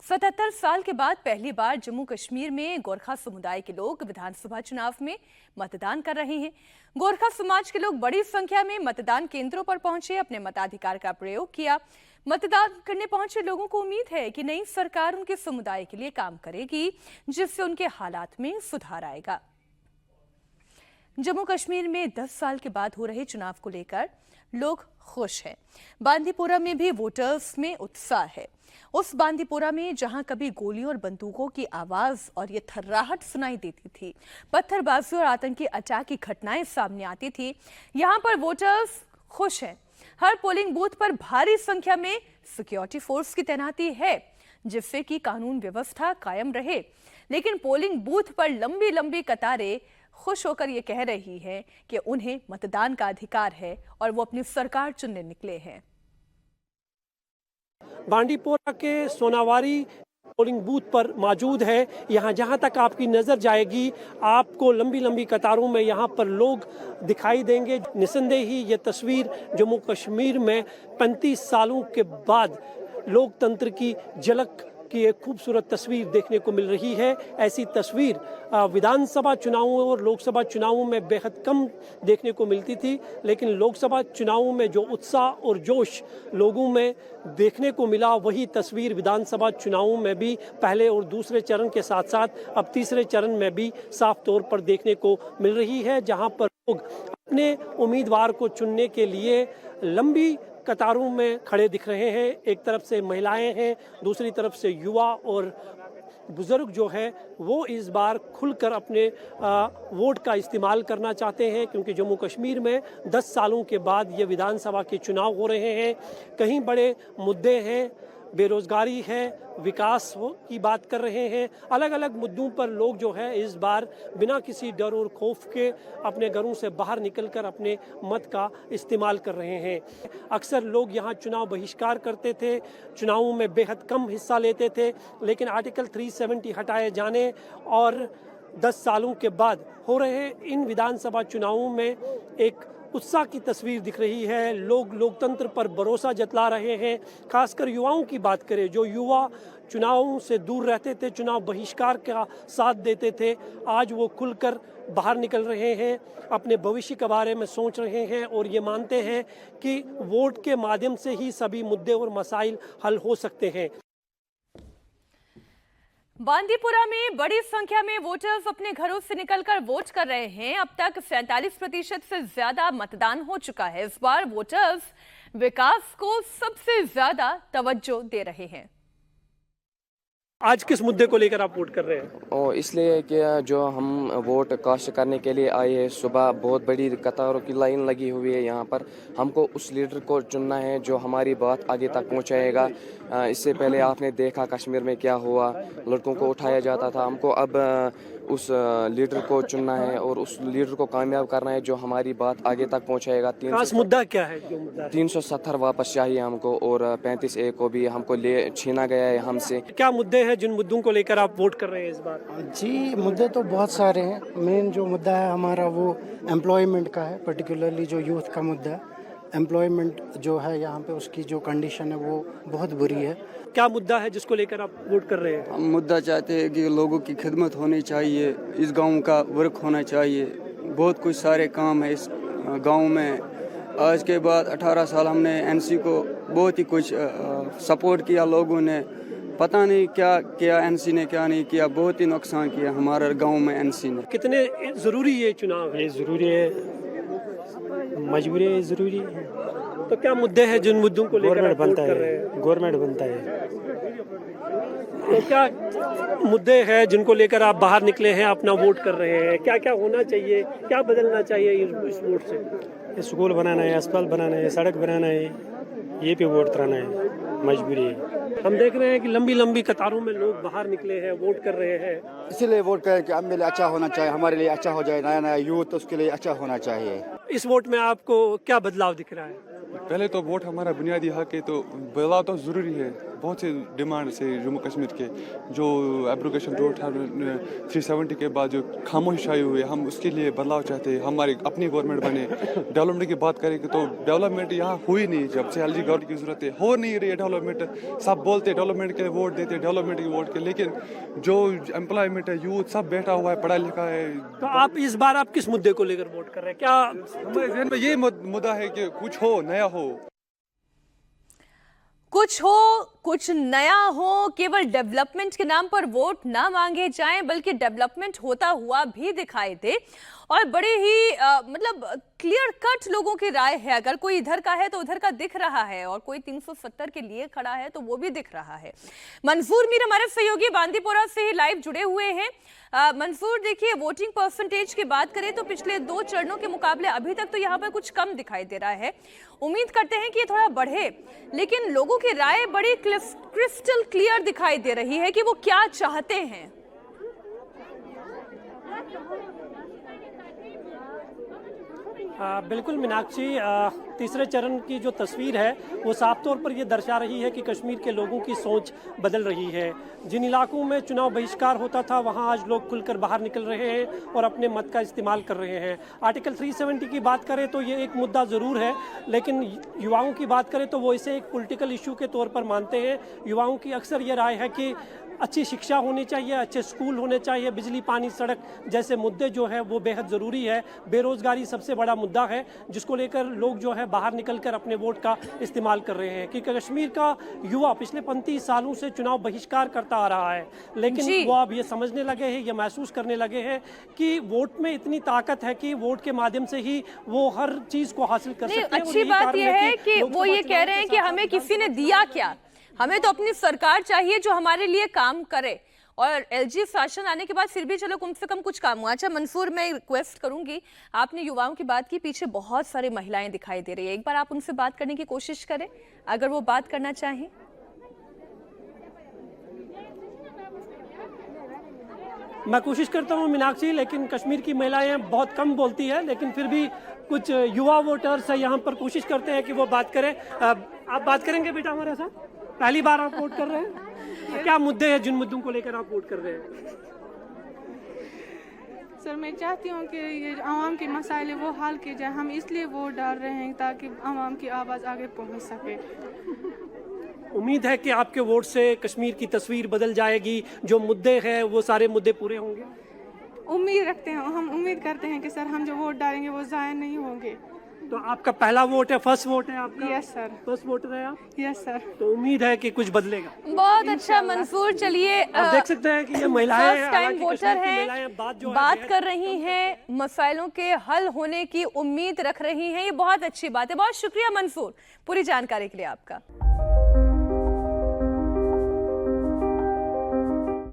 77 साल के बाद पहली बार जम्मू कश्मीर में गोरखा समुदाय के लोग विधानसभा चुनाव में मतदान कर रहे हैं। गोरखा समाज के लोग बड़ी संख्या में मतदान केंद्रों पर पहुंचे, अपने मताधिकार का प्रयोग किया। मतदान करने पहुंचे लोगों को उम्मीद है कि नई सरकार उनके समुदाय के लिए काम करेगी, जिससे उनके हालात में सुधार आएगा। जम्मू कश्मीर में 10 साल के बाद हो रहे चुनाव को लेकर लोग खुश हैं। बांदीपोरा में भी वोटर्स में उत्साह है। उस बांदीपोरा में जहां कभी गोलियों और बंदूकों की आवाज और ये थर्राहट सुनाई देती थी, पत्थरबाजी और आतंकी अटैक की घटनाएं सामने आती थी, यहां पर वोटर्स खुश हैं। हर पोलिंग बूथ पर भारी संख्या में सिक्योरिटी फोर्स की तैनाती है, जिससे कि कानून व्यवस्था कायम रहे। लेकिन पोलिंग बूथ पर लंबी लंबी कतारें खुश होकर ये कह रही है कि उन्हें मतदान का अधिकार है और वो अपनी सरकार चुनने निकले हैं। बांदीपोरा के सोनावारी पोलिंग बूथ पर मौजूद है। यहाँ जहाँ तक आपकी नज़र जाएगी, आपको लंबी लंबी कतारों में यहाँ पर लोग दिखाई देंगे। निस्संदेह ही ये तस्वीर जम्मू कश्मीर में 35 सालों के बाद लोकतंत्र की झलक की एक खूबसूरत तस्वीर देखने को मिल रही है। ऐसी तस्वीर विधानसभा चुनावों और लोकसभा चुनावों में बेहद कम देखने को मिलती थी, लेकिन लोकसभा चुनावों में जो उत्साह और जोश लोगों में देखने को मिला, वही तस्वीर विधानसभा चुनावों में भी पहले और दूसरे चरण के साथ साथ अब तीसरे चरण में भी साफ तौर पर देखने को मिल रही है, जहां पर लोग अपने उम्मीदवार को चुनने के लिए लंबी कतारों में खड़े दिख रहे हैं। एक तरफ से महिलाएं हैं, दूसरी तरफ से युवा और बुजुर्ग जो है वो इस बार खुलकर अपने वोट का इस्तेमाल करना चाहते हैं, क्योंकि जम्मू कश्मीर में 10 सालों के बाद ये विधानसभा के चुनाव हो रहे हैं। कहीं बड़े मुद्दे हैं, बेरोजगारी है, विकास की बात कर रहे हैं। अलग अलग मुद्दों पर लोग जो है इस बार बिना किसी डर और खौफ के अपने घरों से बाहर निकलकर अपने मत का इस्तेमाल कर रहे हैं। अक्सर लोग यहाँ चुनाव बहिष्कार करते थे, चुनावों में बेहद कम हिस्सा लेते थे, लेकिन आर्टिकल 370 हटाए जाने और 10 सालों के बाद हो रहे इन विधानसभा चुनावों में एक उत्साह की तस्वीर दिख रही है। लोग लोकतंत्र पर भरोसा जतला रहे हैं। खासकर युवाओं की बात करें, जो युवा चुनावों से दूर रहते थे, चुनाव बहिष्कार का साथ देते थे, आज वो खुलकर बाहर निकल रहे हैं, अपने भविष्य के बारे में सोच रहे हैं और ये मानते हैं कि वोट के माध्यम से ही सभी मुद्दे और मसाइल हल हो सकते हैं। बांदीपुरा में बड़ी संख्या में वोटर्स अपने घरों से निकलकर वोट कर रहे हैं। अब तक 47% से ज्यादा मतदान हो चुका है। इस बार वोटर्स विकास को सबसे ज्यादा तवज्जो दे रहे हैं। आज किस मुद्दे को लेकर आप वोट कर रहे हैं? इसलिए कि जो हम वोट कास्ट करने के लिए आए हैं, सुबह बहुत बड़ी कतारों की लाइन लगी हुई है। यहाँ पर हमको उस लीडर को चुनना है जो हमारी बात आगे तक पहुँचाएगा। इससे पहले आपने देखा कश्मीर में क्या हुआ, लड़कों को उठाया जाता था। हमको अब उस लीडर को चुनना है और उस लीडर को कामयाब करना है जो हमारी बात आगे तक पहुँचाएगा। खास मुद्दा क्या है? जो मुद्दा 370 वापस चाहिए हमको और 35A को भी हमको छीना गया है हमसे। क्या मुद्दे हैं जिन मुद्दों को लेकर आप वोट कर रहे हैं इस बार? जी, मुद्दे तो बहुत सारे हैं। मेन जो मुद्दा है हमारा वो एम्प्लॉयमेंट का है, पर्टिकुलरली जो यूथ का मुद्दा है। एम्प्लॉयमेंट जो है यहाँ पे उसकी जो कंडीशन है वो बहुत बुरी है। क्या मुद्दा है जिसको लेकर आप वोट कर रहे हैं? हम मुद्दा चाहते हैं कि लोगों की खिदमत होनी चाहिए, इस गांव का वर्क होना चाहिए। बहुत कुछ सारे काम है इस गांव में। आज के बाद 18 साल हमने एनसी को बहुत ही कुछ सपोर्ट किया, लोगों ने पता नहीं क्या किया एनसी ने, क्या नहीं किया, बहुत ही नुकसान किया हमारे गांव में एनसी ने। कितने जरूरी ये चुनाव है? जरूरी है, मजबूरी जरूरी है। तो क्या मुद्दे हैं जिन मुद्दों को लेकर आप वोट कर रहे हैं? गवर्नमेंट बनता है। तो क्या मुद्दे हैं जिनको लेकर आप बाहर निकले हैं, अपना वोट कर रहे हैं? क्या क्या होना चाहिए, क्या बदलना चाहिए इस वोट से? स्कूल बनाना है, अस्पताल बनाना है, सड़क बनाना है, ये पे वोट कराना है, मजबूरी है। हम देख रहे हैं कि लंबी लंबी कतारों में लोग बाहर निकले हैं, वोट कर रहे हैं। इसीलिए वोट करें कि हमारे लिए अच्छा होना चाहिए, हमारे लिए अच्छा हो जाए, नया नया यूथ उसके लिए अच्छा होना चाहिए। इस वोट में आपको क्या बदलाव दिख रहा है? पहले तो वोट हमारा बुनियादी हक है, तो बदलाव तो जरूरी है। बहुत से डिमांड से जम्मू कश्मीर के जो एब्रोगेशन 370 के बाद जो खामोश आई हुई है, हम उसके लिए बदलाव चाहते हैं। हमारी अपनी गवर्नमेंट बने, डेवलपमेंट की बात करेंगे तो डेवलपमेंट यहाँ हुई नहीं। जब से एलजी गवर्नमेंट की जरूरत है, हो नहीं रही है डेवलपमेंट। सब बोलते डेवलपमेंट के लिए वोट देते, डेवलपमेंट के वोट के, लेकिन जो एम्प्लॉयमेंट है, यूथ सब बैठा हुआ है, पढ़ा लिखा है। तो आप इस बार आप किस मुद्दे को लेकर वोट कर रहे हैं? क्या हमारे जहन में ये मुद्दा है कि कुछ हो, नया हो, कुछ नया हो, केवल डेवलपमेंट के नाम पर वोट ना मांगे जाएं, बल्कि डेवलपमेंट होता हुआ भी दिखाई दे। और बड़े ही मतलब क्लियर कट लोगों की राय है। अगर कोई इधर का है तो उधर का दिख रहा है, और कोई 370 के लिए खड़ा है तो वो भी दिख रहा है। मंसूर मीर हमारे सहयोगी बांदीपोरा से ही लाइव जुड़े हुए हैं। मंसूर, देखिए, वोटिंग परसेंटेज की बात करें तो पिछले 2 चरणों के मुकाबले अभी तक तो यहाँ पर कुछ कम दिखाई दे रहा है। उम्मीद करते हैं कि ये थोड़ा बढ़े, लेकिन लोगों की राय बड़ी क्रिस्टल क्लियर दिखाई दे रही है कि वो क्या चाहते हैं। बिल्कुल मीनाक्षी, तीसरे चरण की जो तस्वीर है वो साफ तौर पर ये दर्शा रही है कि कश्मीर के लोगों की सोच बदल रही है। जिन इलाकों में चुनाव बहिष्कार होता था वहाँ आज लोग खुलकर बाहर निकल रहे हैं और अपने मत का इस्तेमाल कर रहे हैं। आर्टिकल 370 की बात करें तो ये एक मुद्दा ज़रूर है, लेकिन युवाओं की बात करें तो वो इसे एक पॉलिटिकल इशू के तौर पर मानते हैं। युवाओं की अक्सर ये राय है कि अच्छी शिक्षा होनी चाहिए, अच्छे स्कूल होने चाहिए, बिजली, पानी, सड़क जैसे मुद्दे जो है वो बेहद ज़रूरी है। बेरोज़गारी सबसे बड़ा मुद्दा है जिसको लेकर लोग जो है बाहर निकलकर अपने वोट का इस्तेमाल कर रहे हैं। क्योंकि कश्मीर का युवा पिछले 35 सालों से चुनाव बहिष्कार करता आ रहा है, लेकिन वो अब ये समझने लगे हैं, ये महसूस करने लगे हैं कि वोट में इतनी ताकत है कि वोट के माध्यम से ही वो हर चीज़ को हासिल कर सकते हैं। अच्छी बात यह है कि वो ये कह रहे हैं कि हमें किसी ने दिया क्या, हमें तो अपनी सरकार चाहिए जो हमारे लिए काम करे। और एलजी शासन आने के बाद फिर भी चलो कम से कम कुछ काम हुआ। अच्छा मंसूर, मैं रिक्वेस्ट करूंगी, आपने युवाओं की बात की, पीछे बहुत सारी महिलाएं दिखाई दे रही है, एक बार आप उनसे बात करने की कोशिश करें अगर वो बात करना चाहें। मैं कोशिश करता हूं मीनाक्षी, लेकिन कश्मीर की महिलाएं बहुत कम बोलती है, लेकिन फिर भी कुछ युवा वोटर्स यहाँ पर कोशिश करते हैं कि वो बात करें। आप बात करेंगे बेटा हमारे साथ? पहली बार आप वोट कर रहे हैं? क्या मुद्दे हैं जिन मुद्दों को लेकर आप वोट कर रहे हैं? सर, मैं चाहती हूँ कि ये आवाम के मसाइल वो हल किए जाए। हम इसलिए वोट डाल रहे हैं ताकि आवाम की आवाज़ आगे पहुँच सके। उम्मीद है कि आपके वोट से कश्मीर की तस्वीर बदल जाएगी, जो मुद्दे हैं वो सारे मुद्दे पूरे होंगे। उम्मीद रखते हैं, हम उम्मीद करते हैं कि सर हम जो वोट डालेंगे वो ज़ाया नहीं होंगे। तो आपका पहला वोट है, फर्स्ट वोट है आपका? Yes sir. फर्स्ट वोटर है आप? Yes sir. तो उम्मीद है कि कुछ बदलेगा। बहुत अच्छा मंसूर, चलिए आप देख सकते हैं कि ये महिलाएं फर्स्ट टाइम वोटर हैं, बात कर रही हैं, मसाइलों के हल होने की उम्मीद रख रही हैं। ये बहुत अच्छी बात है। बहुत शुक्रिया मंसूर पूरी जानकारी के लिए आपका।